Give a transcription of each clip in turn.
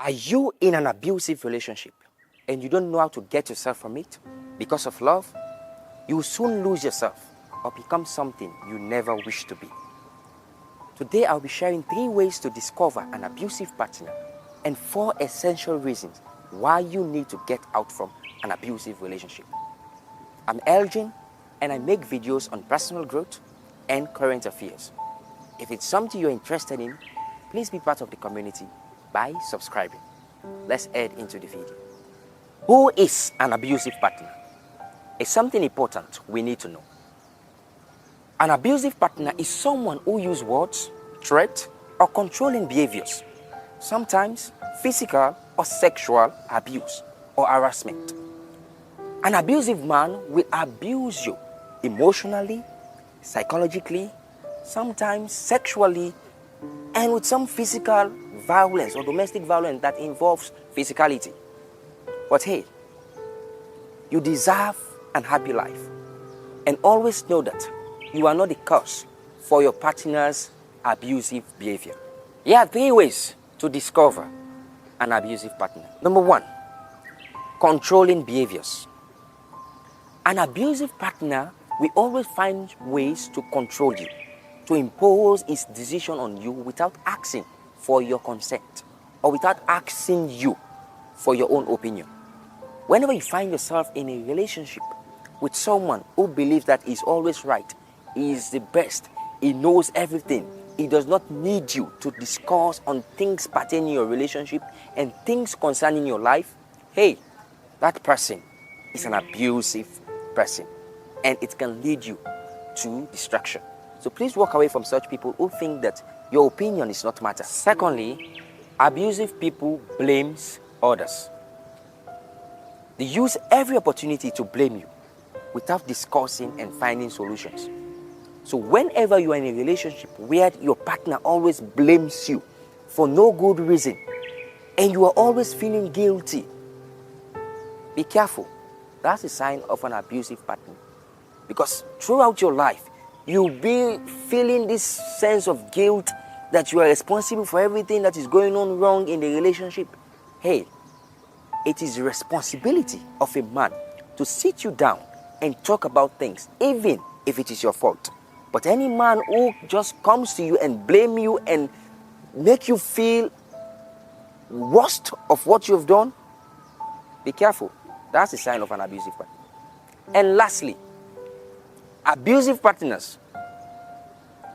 Are you in an abusive relationship and you don't know how to get yourself from it because of love? You will soon lose yourself or become something you never wish to be. Today I'll be sharing 3 ways to discover an abusive partner and 4 essential reasons why you need to get out from an abusive relationship. I'm Elgin and I make videos on personal growth and current affairs. If it's something you're interested in, please be part of the community by subscribing. Let's head into the video. Who is an abusive partner? It's something important we need to know. An abusive partner is someone who uses words, threats, or controlling behaviors, sometimes physical or sexual abuse or harassment. An abusive man will abuse you emotionally, psychologically, sometimes sexually, and with some physical violence or domestic violence that involves physicality. But hey, you deserve a happy life, and always know that you are not the cause for your partner's abusive behavior. Here are 3 ways to discover an abusive partner. Number 1, controlling behaviors. An abusive partner will always find ways to control you, to impose his decision on you without asking for your consent or without asking you for your own opinion. Whenever you find yourself in a relationship with someone who believes that he's always right, he is the best, he knows everything, he does not need you to discuss on things pertaining to your relationship and things concerning your life, hey, that person is an abusive person and it can lead you to destruction. So please walk away from such people who think that your opinion is not matter. Secondly, abusive people blames others. They use every opportunity to blame you without discussing and finding solutions. So whenever you are in a relationship where your partner always blames you for no good reason and you are always feeling guilty, be careful. That's a sign of an abusive partner. Because throughout your life, you'll be feeling this sense of guilt that you are responsible for everything that is going on wrong in the relationship. Hey, it is the responsibility of a man to sit you down and talk about things, even if it is your fault. But any man who just comes to you and blame you and make you feel worst of what you've done, be careful. That's a sign of an abusive partner. And lastly, abusive partners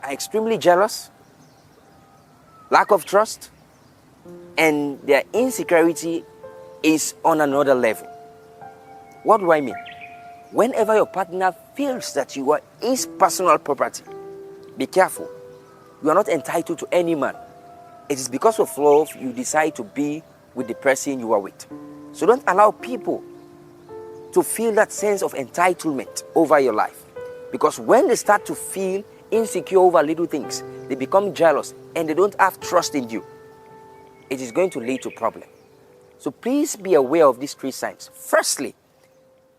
are extremely jealous, lack of trust, and their insecurity is on another level. What do I mean? Whenever your partner feels that you are his personal property, be careful. You are not entitled to any man. It is because of love you decide to be with the person you are with. So don't allow people to feel that sense of entitlement over your life. Because when they start to feel insecure over little things, they become jealous and they don't have trust in you. It is going to lead to problems. So please be aware of these 3 signs. Firstly,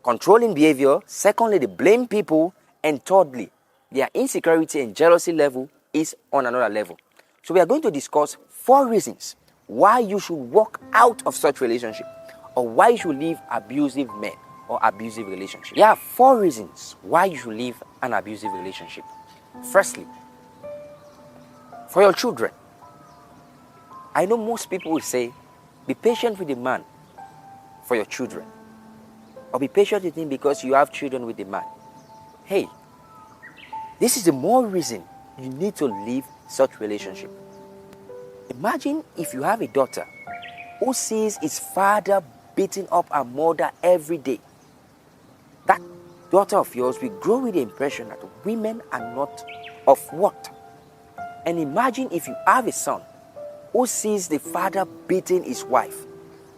controlling behavior. Secondly, they blame people. And thirdly, their insecurity and jealousy level is on another level. So we are going to discuss 4 reasons why you should walk out of such relationship or why you should leave abusive men or abusive relationship. There are 4 reasons why you should leave an abusive relationship. Firstly, for your children. I know most people will say, be patient with the man for your children. Or be patient with him because you have children with the man. Hey, this is the more reason you need to leave such relationship. Imagine if you have a daughter who sees his father beating up her mother every day. That daughter of yours will grow with the impression that women are not of worth. And imagine if you have a son who sees the father beating his wife.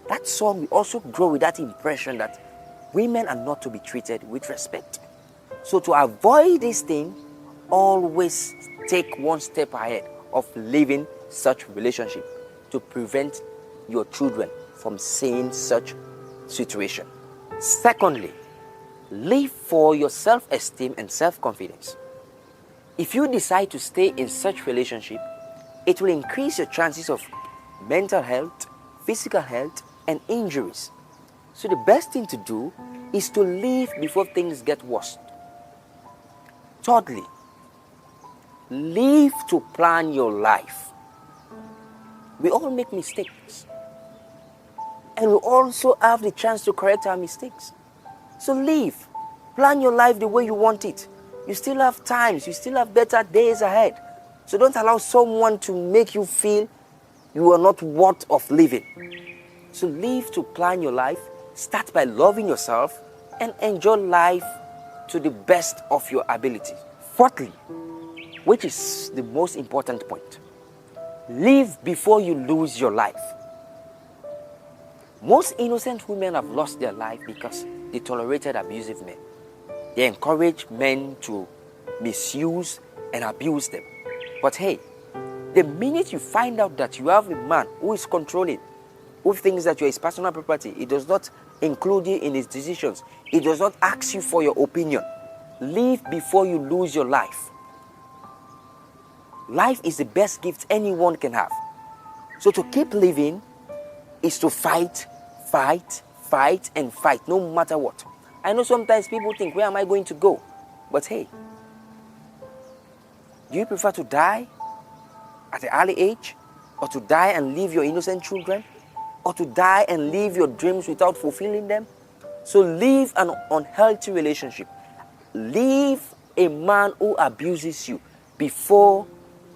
That son will also grow with that impression that women are not to be treated with respect. So to avoid this thing, always take 1 step ahead of leaving such relationship to prevent your children from seeing such situation. Secondly, live for your self-esteem and self-confidence. If you decide to stay in such relationship, it will increase your chances of mental health, physical health, and injuries. So the best thing to do is to leave before things get worse. Thirdly, leave to plan your life. We all make mistakes. And we also have the chance to correct our mistakes. So leave. Plan your life the way you want it. You still have times. You still have better days ahead. So don't allow someone to make you feel you are not worth of living. So leave to plan your life. Start by loving yourself and enjoy life to the best of your ability. Fourthly, which is the most important point, live before you lose your life. Most innocent women have lost their life because they tolerated abusive men. They encouraged men to misuse and abuse them. But hey, the minute you find out that you have a man who is controlling, who thinks that you are his personal property, he does not include you in his decisions, he does not ask you for your opinion, live before you lose your life. Life is the best gift anyone can have. So to keep living is to fight, and fight, no matter what. I know sometimes people think, where am I going to go? But hey, do you prefer to die at an early age, or to die and leave your innocent children, or to die and leave your dreams without fulfilling them? So leave an unhealthy relationship. Leave a man who abuses you before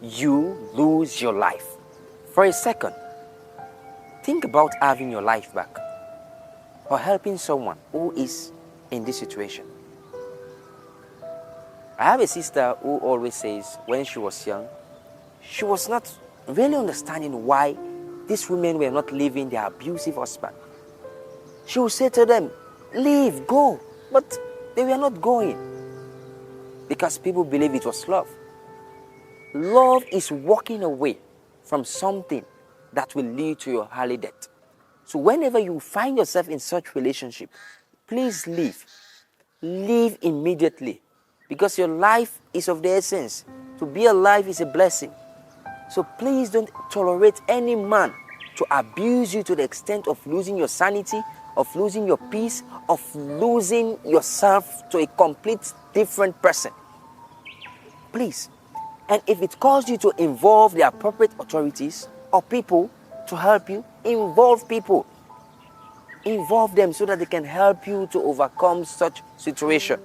you lose your life. For a second, think about having your life back or helping someone who is in this situation. I have a sister who always says when she was young, she was not really understanding why these women were not leaving their abusive husband. She would say to them, leave, go. But they were not going because people believe it was love. Love is walking away from something that will lead to your early death. So whenever you find yourself in such relationship, please leave. Leave immediately, because your life is of the essence. To be alive is a blessing. So please don't tolerate any man to abuse you to the extent of losing your sanity, of losing your peace, of losing yourself to a complete different person. Please. And if it calls you to involve the appropriate authorities or people to help you, involve people. Involve them so that they can help you to overcome such situation.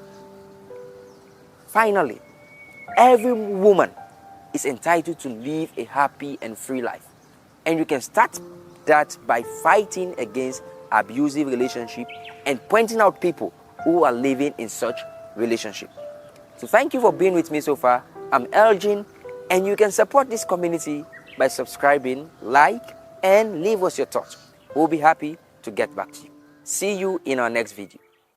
Finally, every woman is entitled to live a happy and free life. And you can start that by fighting against abusive relationship and pointing out people who are living in such relationship. So thank you for being with me so far. I'm Elgin, and you can support this community by subscribing, like, and leave us your thoughts. We'll be happy to get back to you. See you in our next video.